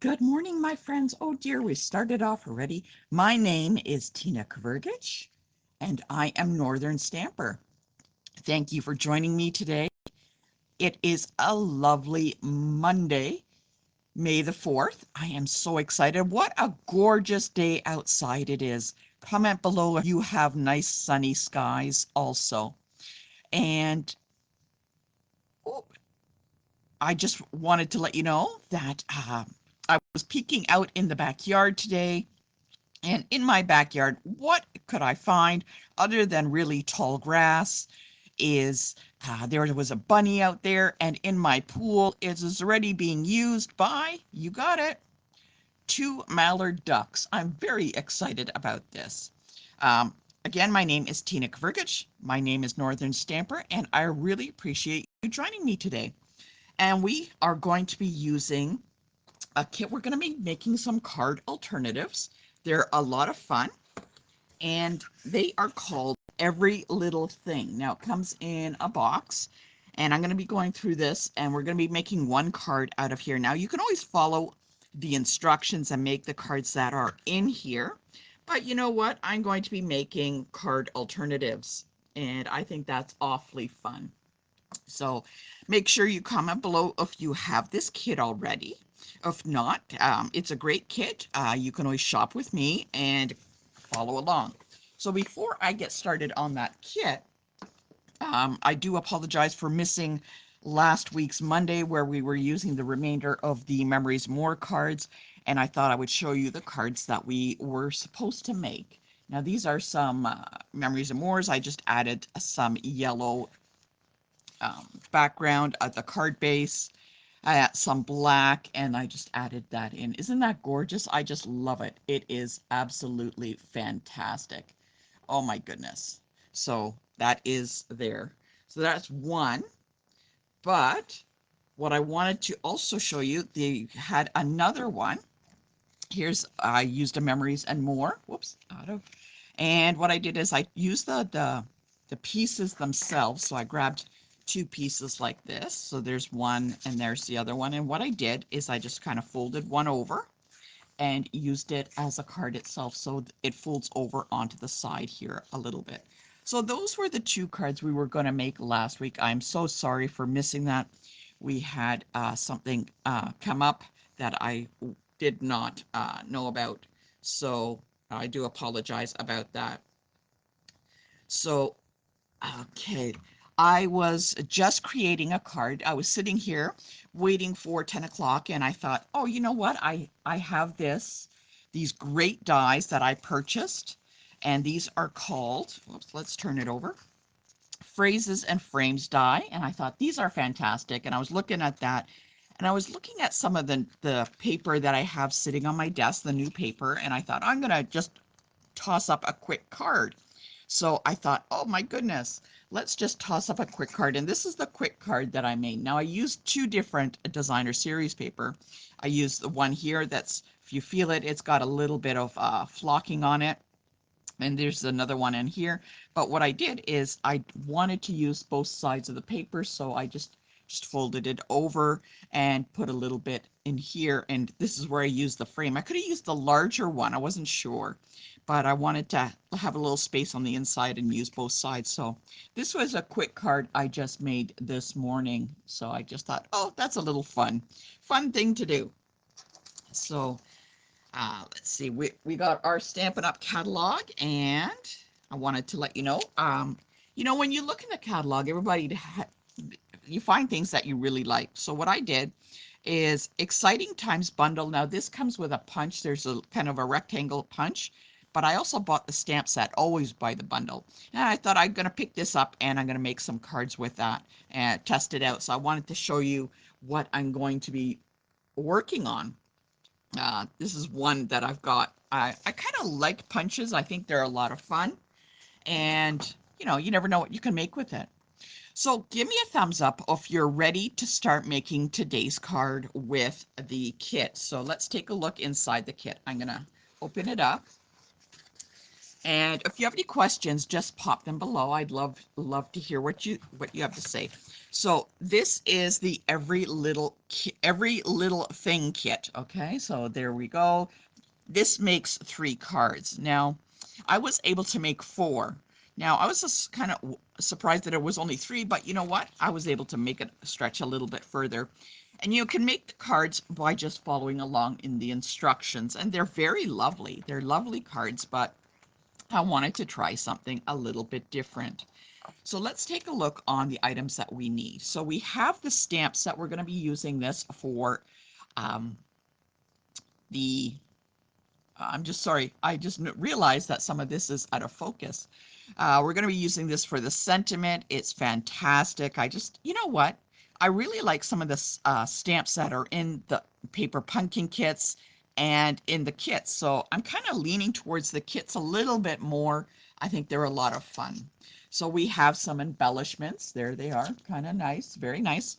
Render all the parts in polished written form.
Good morning, my friends. Oh dear, we started off already. My name is Tina Kvergich, and I am Northern Stamper. Thank you for joining me today. It is a lovely Monday, May the 4th. I am so excited. What a gorgeous day outside it is. Comment below if you have nice sunny skies also. And oh, I just wanted to let you know that I was peeking out in the backyard today. And in my backyard, what could I find other than really tall grass? Is there was a bunny out there, and in my pool it is already being used by, you got it, two mallard ducks. I'm very excited about this. Again, my name is Tina Kvergich. My name is Northern Stamper, and I really appreciate you joining me today. And we are going to be using a kit. We're going to be making some card alternatives. They're a lot of fun, and they are called Every Little Thing. Now, it comes in a box, and I'm going to be going through this, and we're going to be making one card out of here. Now, you can always follow the instructions and make the cards that are in here, but you know what? I'm going to be making card alternatives, and I think that's awfully fun. So make sure you comment below if you have this kit already. If not, it's a great kit. You can always shop with me and follow along. So before I get started on that kit, I do apologize for missing last week's Monday where we were using the remainder of the Memories More cards, and I thought I would show you the cards that we were supposed to make. Now these are some Memories and Mores. I just added some yellow background at the card base. I add some black, and I just added that in. Isn't that gorgeous? I just love it. It is absolutely fantastic. Oh my goodness. So that is there. So that's one. But what I wanted to also show you, they had another one. Here's, I used a Memories and More. Whoops, out of. And what I did is I used the pieces themselves. So I grabbed two pieces like this. So there's one and there's the other one. And what I did is I just kind of folded one over and used it as a card itself. So it folds over onto the side here a little bit. So those were the two cards we were going to make last week. I'm so sorry for missing that. We had something come up that I did not know about. So I do apologize about that. So, okay, I was just creating a card. I was sitting here waiting for 10 o'clock, and I thought, oh, you know what? I have these great dies that I purchased, and these are called, whoops, let's turn it over, Phrases and Frames die. And I thought these are fantastic. And I was looking at that, and I was looking at some of the paper that I have sitting on my desk, the new paper, and I thought I'm gonna just toss up a quick card. So I thought, oh my goodness, let's just toss up a quick card. And this is the quick card that I made. Now I used two different designer series paper. I used the one here that's, if you feel it, it's got a little bit of flocking on it. And there's another one in here. But what I did is I wanted to use both sides of the paper, so I just folded it over and put a little bit in here. And this is where I used the frame. I could have used the larger one. I wasn't sure, but I wanted to have a little space on the inside and use both sides. So this was a quick card I just made this morning. So I just thought, oh, that's a little fun thing to do. So let's see, we got our Stampin' Up! Catalog, and I wanted to let you know, when you look in the catalog, you find things that you really like. So what I did is Exciting Times Bundle. Now this comes with a punch. There's a kind of a rectangle punch, but I also bought the stamp set, always buy the bundle. And I thought I'm going to pick this up and I'm going to make some cards with that and test it out. So I wanted to show you what I'm going to be working on. This is one that I've got. I kind of like punches. I think they're a lot of fun. And, you know, you never know what you can make with it. So give me a thumbs up if you're ready to start making today's card with the kit. So let's take a look inside the kit. I'm going to open it up. And if you have any questions, just pop them below. I'd love to hear what you have to say. So this is the every little thing kit. Okay, so there we go. This makes 3 cards. Now, I was able to make 4. Now, I was just kind of surprised that it was only 3, but you know what? I was able to make it stretch a little bit further. And you can make the cards by just following along in the instructions, and they're very lovely. They're lovely cards, but I wanted to try something a little bit different. So let's take a look on the items that we need. So we have the stamps that we're going to be using this for um, the I'm just sorry. I just realized that some of this is out of focus. We're going to be using this for the sentiment. It's fantastic. You know what? I really like some of the stamps that are in the paper pumpkin kits and in the kits. So I'm kind of leaning towards the kits a little bit more. I think they're a lot of fun. So we have some embellishments. There they are. Kind of nice. Very nice.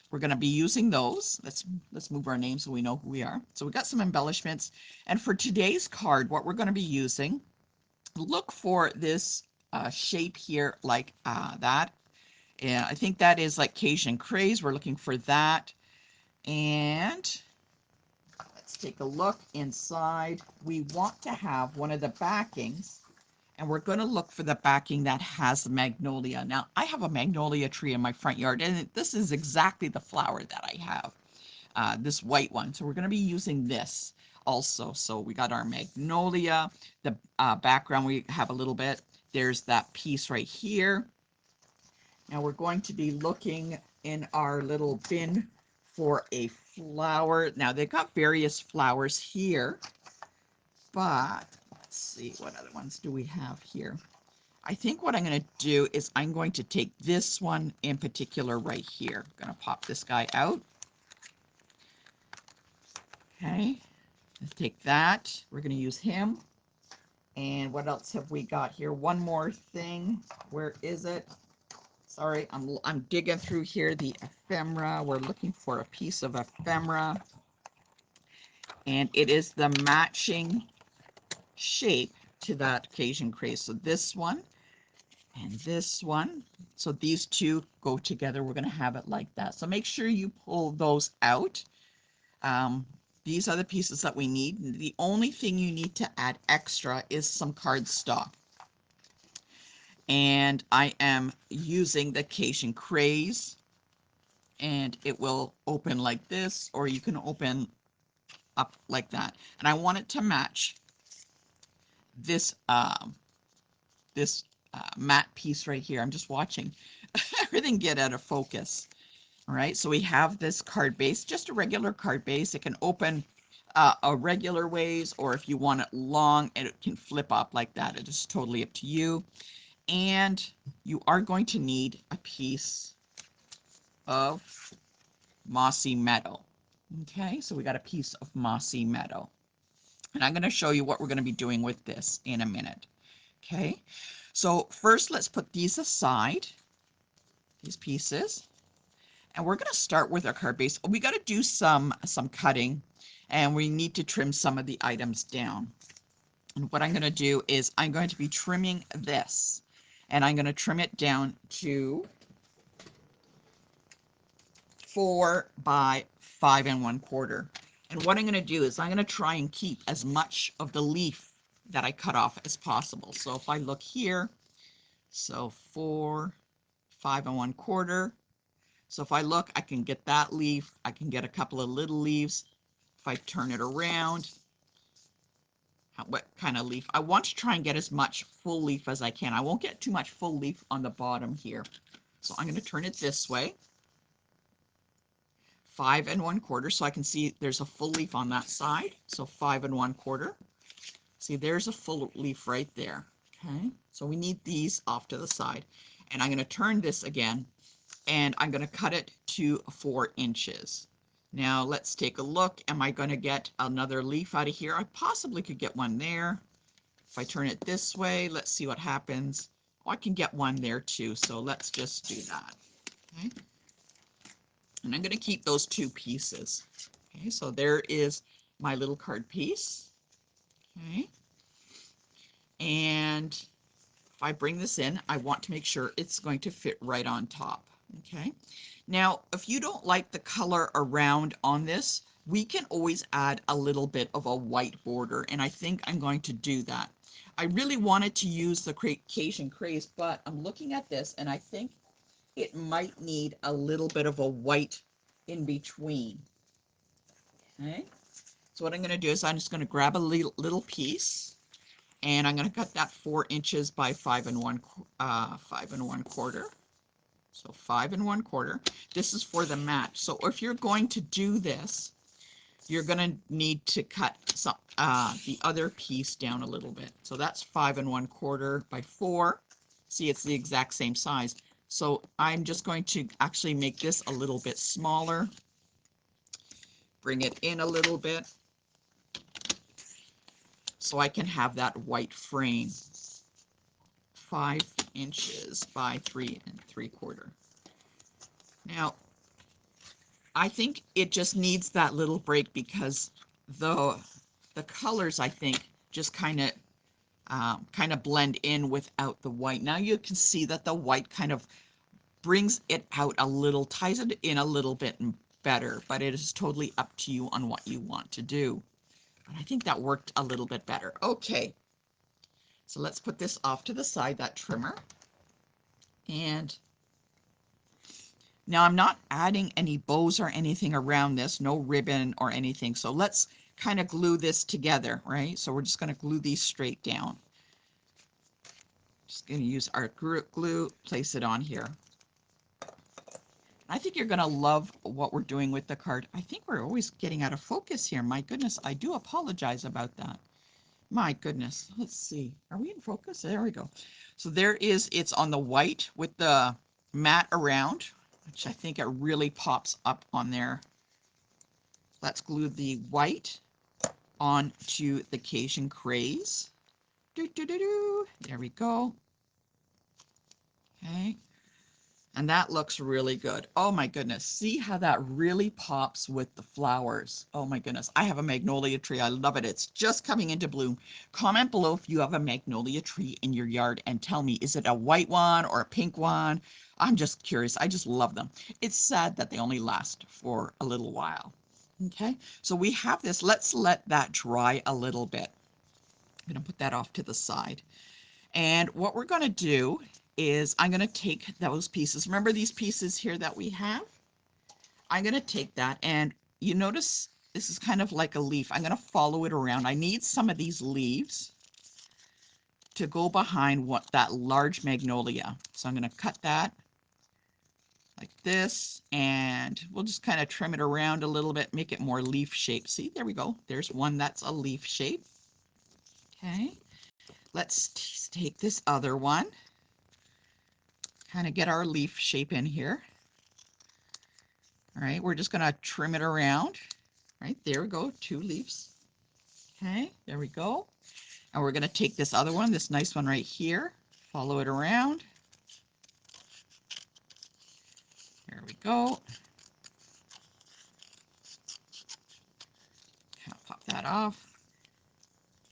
We're going to be using those. Let's move our name so we know who we are. So we got some embellishments. And for today's card, what we're going to be using, look for this shape here like that. And I think that is like Cajun Craze. We're looking for that. And let's take a look inside. We want to have one of the backings, and we're going to look for the backing that has the magnolia. Now, I have a magnolia tree in my front yard, and this is exactly the flower that I have. This white one. So we're going to be using this also. So we got our magnolia, the background we have a little bit. There's that piece right here. Now we're going to be looking in our little bin for a flower. Now they've got various flowers here, but let's see, what other ones do we have here? I think what I'm going to do is I'm going to take this one in particular right here. I'm going to pop this guy out. Okay. Let's take that. We're going to use him. And what else have we got here? One more thing. Where is it? Sorry, I'm digging through here. The ephemera. We're looking for a piece of ephemera. And it is the matching shape to that Cajun Craze. So this one and this one. So these two go together. We're going to have it like that. So make sure you pull those out. Um, these are the pieces that we need. The only thing you need to add extra is some cardstock. And I am using the Cajun Craze, and it will open like this, or you can open up like that. And I want it to match this matte piece right here. I'm just watching everything get out of focus. All right, so we have this card base, just a regular card base. It can open a regular ways, or if you want it long, it can flip up like that. It is totally up to you. And you are going to need a piece of mossy meadow. Okay, so we got a piece of mossy meadow. And I'm going to show you what we're going to be doing with this in a minute. Okay, so first let's put these aside, these pieces. And we're going to start with our card base. We got to do some cutting, and we need to trim some of the items down. And what I'm going to do is I'm going to be trimming this, and I'm going to trim it down to 4 by 5 1/4. And what I'm going to do is I'm going to try and keep as much of the leaf that I cut off as possible. So if I look here, so 4, 5 1/4. So if I look, I can get that leaf. I can get a couple of little leaves. If I turn it around, what kind of leaf? I want to try and get as much full leaf as I can. I won't get too much full leaf on the bottom here. So I'm going to turn it this way. 5 1/4. So I can see there's a full leaf on that side. So 5 1/4. See, there's a full leaf right there. Okay. So we need these off to the side. And I'm going to turn this again, and I'm going to cut it to 4 inches. Now let's take a look. Am I going to get another leaf out of here? I possibly could get one there. If I turn it this way, let's see what happens. Oh, I can get one there too. So let's just do that. Okay. And I'm going to keep those 2 pieces. Okay, so there is my little card piece. Okay. And if I bring this in, I want to make sure it's going to fit right on top. Okay. Now, if you don't like the color around on this, we can always add a little bit of a white border, and I think I'm going to do that. I really wanted to use the Cajun Craze, but I'm looking at this and I think it might need a little bit of a white in between. Okay, so what I'm going to do is I'm just going to grab a little piece, and I'm going to cut that 4 inches by 5 1/4. So 5 1/4. This is for the match. So if you're going to do this, you're going to need to cut some the other piece down a little bit. So that's 5 1/4 by 4. See, it's the exact same size. So I'm just going to actually make this a little bit smaller. Bring it in a little bit so I can have that white frame. 5 inches by 3 3/4. Now, I think it just needs that little break because the colors, I think, just kind of blend in without the white. Now you can see that the white kind of brings it out a little, ties it in a little bit better, but it is totally up to you on what you want to do. But I think that worked a little bit better. Okay, so let's put this off to the side, that trimmer. And now I'm not adding any bows or anything around this, no ribbon or anything. So let's kind of glue this together, right? So we're just going to glue these straight down. Just going to use our glue, place it on here. I think you're going to love what we're doing with the card. I think we're always getting out of focus here. My goodness, I do apologize about that. My goodness, let's see. Are we in focus? There we go. So there is, it's on the white with the matte around, which I think it really pops up on there. Let's glue the white onto the Cajun Craze. There we go. Okay. And that looks really good. Oh my goodness. See how that really pops with the flowers. Oh my goodness. I have a magnolia tree. I love it. It's just coming into bloom. Comment below if you have a magnolia tree in your yard and tell me, is it a white one or a pink one? I'm just curious. I just love them. It's sad that they only last for a little while. Okay, so we have this. Let's let that dry a little bit. I'm going to put that off to the side. And what we're going to do is I'm going to take those pieces. Remember these pieces here that we have? I'm going to take that, and you notice this is kind of like a leaf. I'm going to follow it around. I need some of these leaves to go behind what that large magnolia. So I'm going to cut that like this, and we'll just kind of trim it around a little bit, make it more leaf shape. See, there we go. There's one that's a leaf shape. Okay, let's take this other one, kind of get our leaf shape in here. All right, we're just going to trim it around. Right, there we go, 2 leaves. Okay, there we go. And we're going to take this other one, this nice one right here, follow it around. There we go. Pop that off.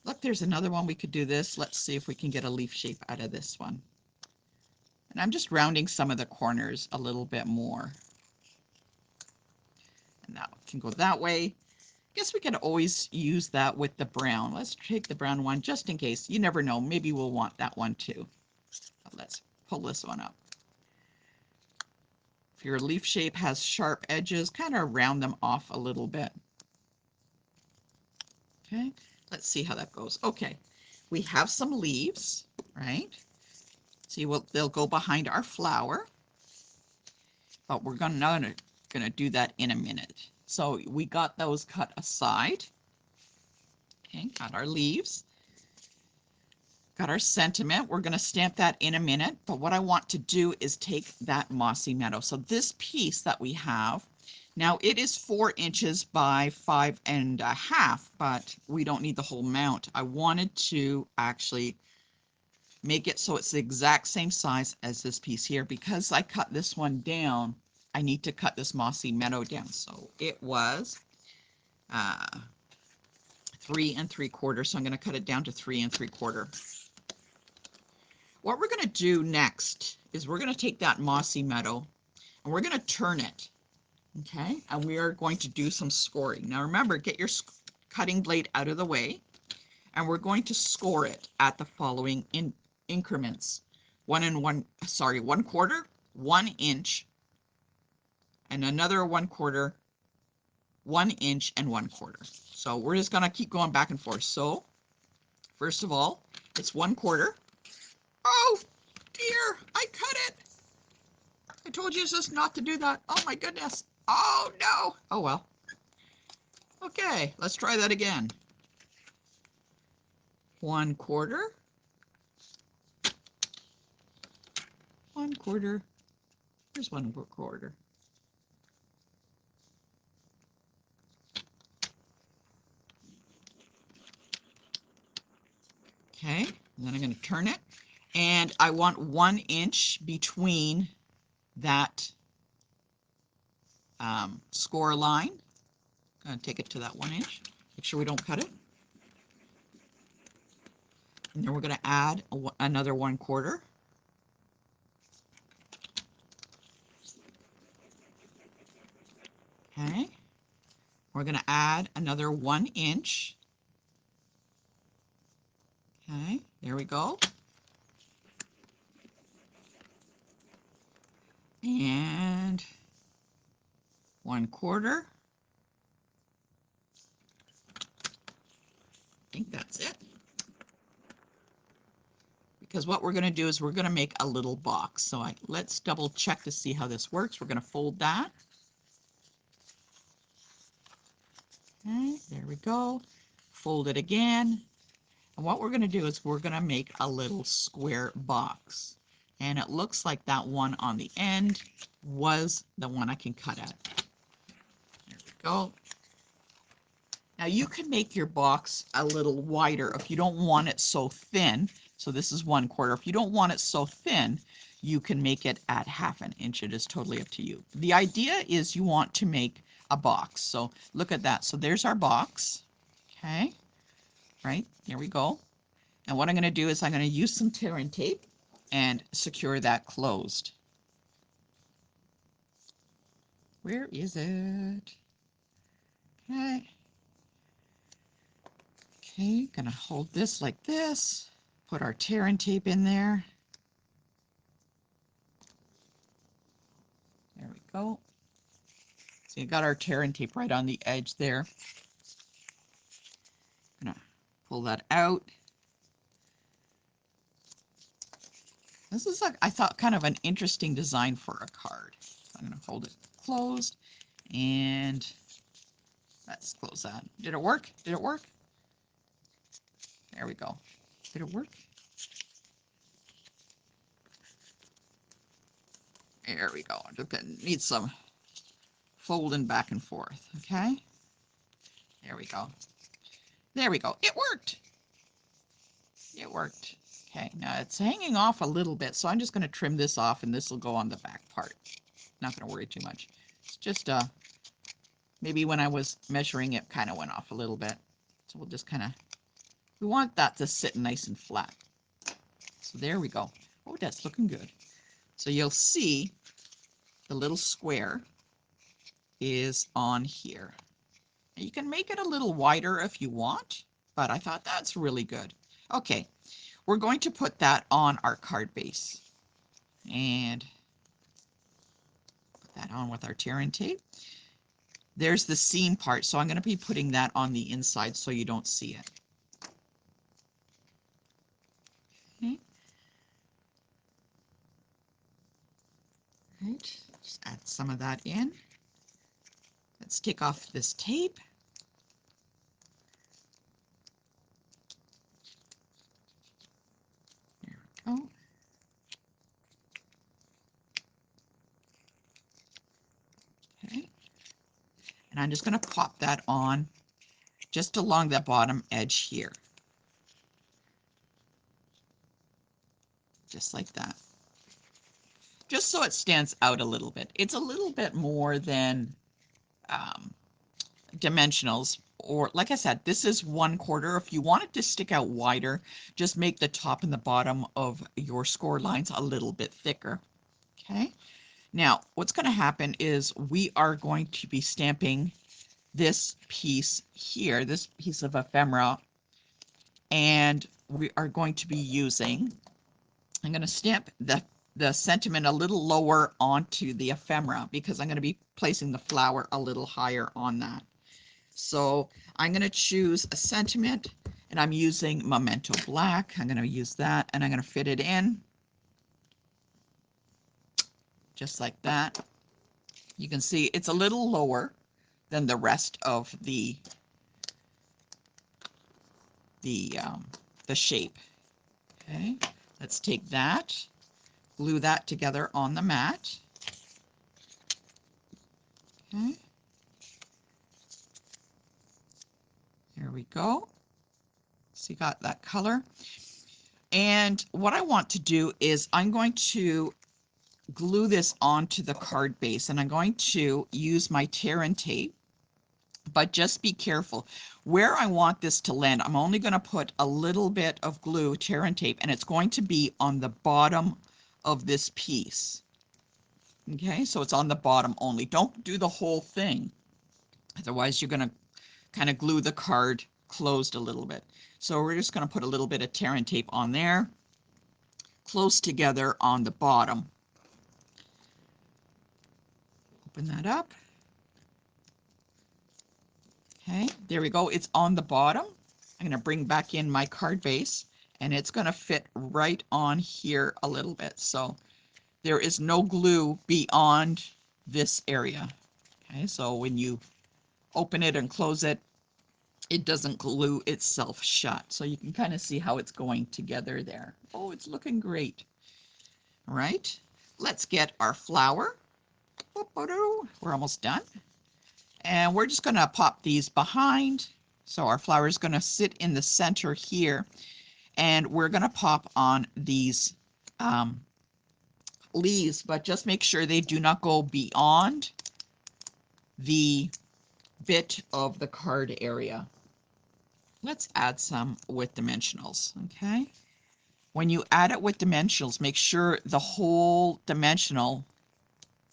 Look, there's another one. We could do this. Let's see if we can get a leaf shape out of this one. And I'm just rounding some of the corners a little bit more. And that can go that way. I guess we could always use that with the brown. Let's take the brown one just in case. You never know. Maybe we'll want that one too. But let's pull this one up. If your leaf shape has sharp edges, kind of round them off a little bit. Okay, let's see how that goes. Okay, we have some leaves, right? See, well, they'll go behind our flower, but we're gonna do that in a minute. So we got those cut aside. Okay, got our leaves. Got our sentiment. We're going to stamp that in a minute, but what I want to do is take that mossy meadow. So this piece that we have, now it is 4 inches by 5.5, but we don't need the whole mount. I wanted to actually make it so it's the exact same size as this piece here. Because I cut this one down, I need to cut this mossy meadow down. So it was 3 3/4, so I'm going to cut it down to 3 3/4. What we're going to do next is we're going to take that mossy meadow and we're going to turn it. Okay, and we are going to do some scoring. Now remember, get your cutting blade out of the way, and we're going to score it at the following increments. 1/4, 1 inch, and another 1/4, 1 inch, and 1/4. So we're just going to keep going back and forth. So first of all, it's 1/4. Oh dear, I cut it. I told you just not to do that. Oh my goodness. Oh no. Oh well. Okay, let's try that again. 1/4, 1/4. Here's 1/4. Okay, and then I'm going to turn it, and I want 1 inch between that score line. I'm going to take it to that 1 inch. Make sure we don't cut it. And then we're going to add another 1/4. Okay, we're going to add another 1 inch. Okay, there we go. And 1/4. I think that's it. Because what we're going to do is we're going to make a little box. So let's double check to see how this works. We're going to fold that. Okay, there we go. Fold it again. And what we're going to do is we're going to make a little square box. And it looks like that one on the end was the one I can cut at. There we go. Now you can make your box a little wider if you don't want it so thin. So this is 1/4. If you don't want it so thin, you can make it at 1/2 inch. It is totally up to you. The idea is you want to make a box. So look at that. So there's our box. Okay, right, there we go. And what I'm going to do is I'm going to use some tear and tape and secure that closed. Where is it? Okay. Okay, gonna hold this like this, put our tear and tape in there. There we go. So you got our tear and tape right on the edge there. Gonna pull that out. This is, I thought, kind of an interesting design for a card. So I'm gonna hold it closed, and let's close that. Did it work? Did it work? There we go. Did it work? There we go. It needs some folding back and forth. Okay. There we go. There we go. It worked. It worked. Okay, now it's hanging off a little bit, so I'm just going to trim this off, and this will go on the back part. Not going to worry too much. It's just maybe when I was measuring it kind of went off a little bit. So we'll just kind of, we want that to sit nice and flat. So there we go. Oh, that's looking good. So you'll see the little square is on here. You can make it a little wider if you want, but I thought that's really good. Okay, we're going to put that on our card base. And put that on with our tear and tape. There's the seam part, so I'm going to be putting that on the inside so you don't see it. Okay. Right, just add some of that in. Let's take off this tape. There we go. Okay. And I'm just going to pop that on just along the bottom edge here. Just like that. Just so it stands out a little bit. It's a little bit more than dimensionals, or like I said, this is 1/4. If you want it to stick out wider, just make the top and the bottom of your score lines a little bit thicker. Okay. Now, what's going to happen is we are going to be stamping this piece here, this piece of ephemera, and we are going to be using, I'm going to stamp the sentiment a little lower onto the ephemera because I'm going to be placing the flower a little higher on that. So I'm going to choose a sentiment, and I'm using Memento Black. I'm going to use that, and I'm going to fit it in just like that. You can see it's a little lower than the rest of the shape. Okay, let's take that, glue that together on the mat. Okay, there we go. So you got that color. And what I want to do is I'm going to glue this onto the card base, and I'm going to use my tear and tape, but just be careful. Where I want this to land, I'm only going to put a little bit of glue, tear and tape, and it's going to be on the bottom of this piece. Okay, so it's on the bottom only. Don't do the whole thing. Otherwise, you're going to kind of glue the card closed a little bit. So we're just going to put a little bit of tear and tape on there, close together on the bottom. Open that up. Okay, there we go. It's on the bottom. I'm going to bring back in my card base, and it's going to fit right on here a little bit. So there is no glue beyond this area. Okay, so when you open it and close it, it doesn't glue itself shut. So you can kind of see how it's going together there. Oh, it's looking great. All right, let's get our flower. We're almost done. And we're just going to pop these behind. So our flower is going to sit in the center here, and we're going to pop on these leaves, but just make sure they do not go beyond the bit of the card area. Let's add some with dimensionals. Okay. When you add it with dimensionals, make sure the whole dimensional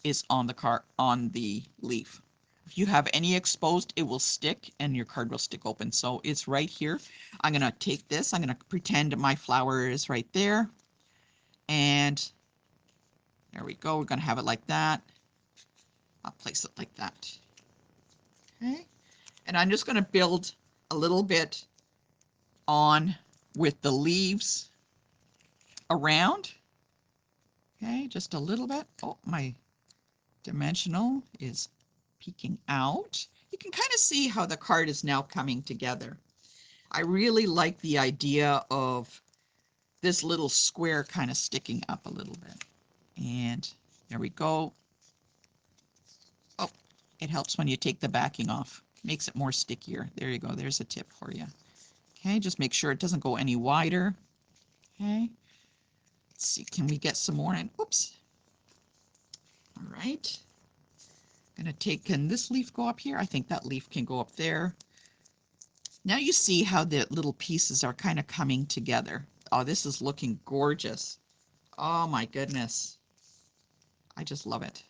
is on the card, on the leaf. If you have any exposed, it will stick and your card will stick open. So it's right here. I'm going to take this. I'm going to pretend my flower is right there. And there we go. We're going to have it like that. I'll place it like that. Okay. And I'm just going to build a little bit on with the leaves around. Okay, just a little bit. Oh, my dimensional is peeking out. You can kind of see how the card is now coming together. I really like the idea of this little square kind of sticking up a little bit. And there we go. Oh, it helps when you take the backing off. Makes it more stickier. There you go. There's a tip for you. Okay, just make sure it doesn't go any wider. Okay. Let's see, can we get some more in? Oops. All right. I'm going to take, can this leaf go up here? I think that leaf can go up there. Now you see how the little pieces are kind of coming together. Oh, this is looking gorgeous. Oh my goodness. I just love it.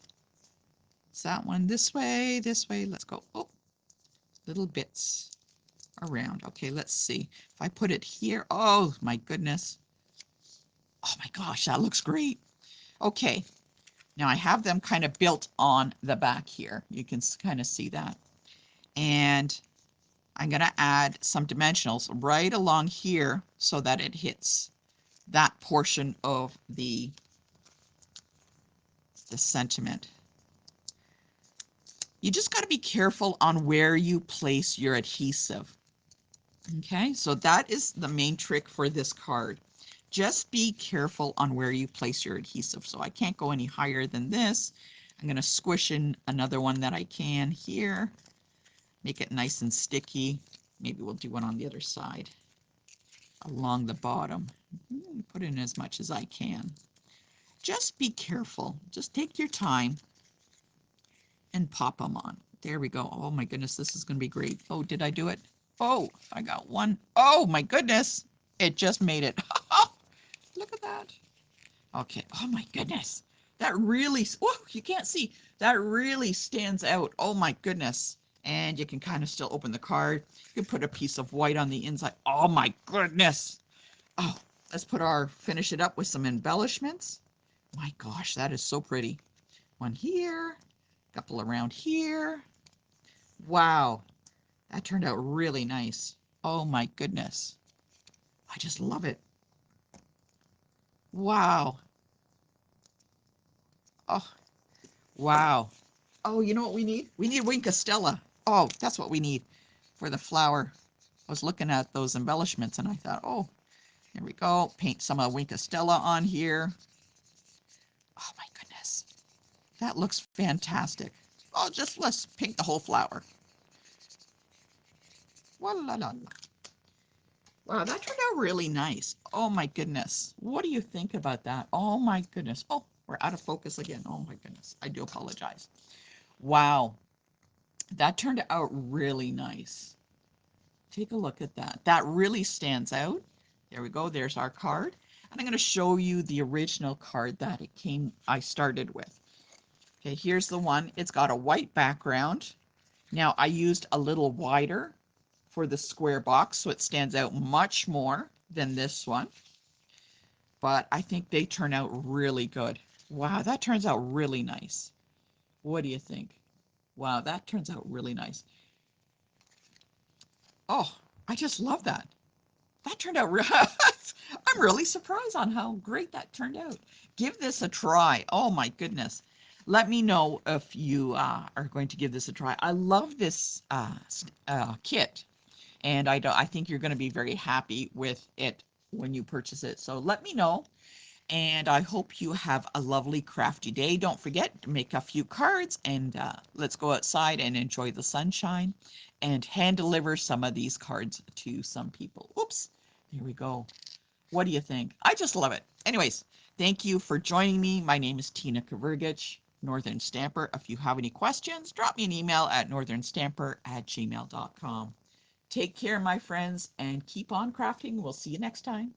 Is that one this way, this way? Let's go. Oh, little bits around. Okay, let's see. If I put it here, oh my goodness. Oh my gosh, that looks great. Okay, now I have them kind of built on the back here. You can kind of see that. And I'm going to add some dimensionals right along here so that it hits that portion of the sentiment. You just got to be careful on where you place your adhesive. Okay, so that is the main trick for this card. Just be careful on where you place your adhesive. So I can't go any higher than this. I'm going to squish in another one that I can here. Make it nice and sticky. Maybe we'll do one on the other side along the bottom. Put in as much as I can. Just be careful. Just take your time and pop them on. There we go. Oh my goodness, this is going to be great. Oh, did I do it? Oh, I got one. Oh my goodness, it just made it. Look at that. Okay. Oh my goodness. That really, oh, you can't see. That really stands out. Oh my goodness. And you can kind of still open the card. You can put a piece of white on the inside. Oh my goodness. Oh, let's finish it up with some embellishments. My gosh, that is so pretty. One here, a couple around here. Wow, that turned out really nice. Oh my goodness. I just love it. Wow. Oh, wow. Oh, you know what we need? We need Winkastella. Oh, that's what we need for the flower. I was looking at those embellishments and I thought, oh, there we go. Paint some of Winkastella on here. Oh my goodness. That looks fantastic. Oh, let's paint the whole flower. Wow, that turned out really nice. Oh my goodness. What do you think about that? Oh my goodness. Oh, we're out of focus again. Oh my goodness. I do apologize. Wow. That turned out really nice. Take a look at that. That really stands out. There we go. There's our card. And I'm going to show you the original card that I started with. Okay, here's the one. It's got a white background. Now I used a little wider for the square box, so it stands out much more than this one. But I think they turn out really good. Wow, that turns out really nice. What do you think? Wow, that turns out really nice. Oh, I just love that. That turned out I'm really surprised on how great that turned out. Give this a try. Oh my goodness. Let me know if you are going to give this a try. I love this kit, and I think you're going to be very happy with it when you purchase it. So let me know, and I hope you have a lovely crafty day. Don't forget to make a few cards, and let's go outside and enjoy the sunshine and hand deliver some of these cards to some people. Oops, there we go. What do you think? I just love it. Anyways, thank you for joining me. My name is Tina Kavergich, Northern Stamper. If you have any questions, drop me an email at northernstamper@gmail.com. Take care, my friends, and keep on crafting. We'll see you next time.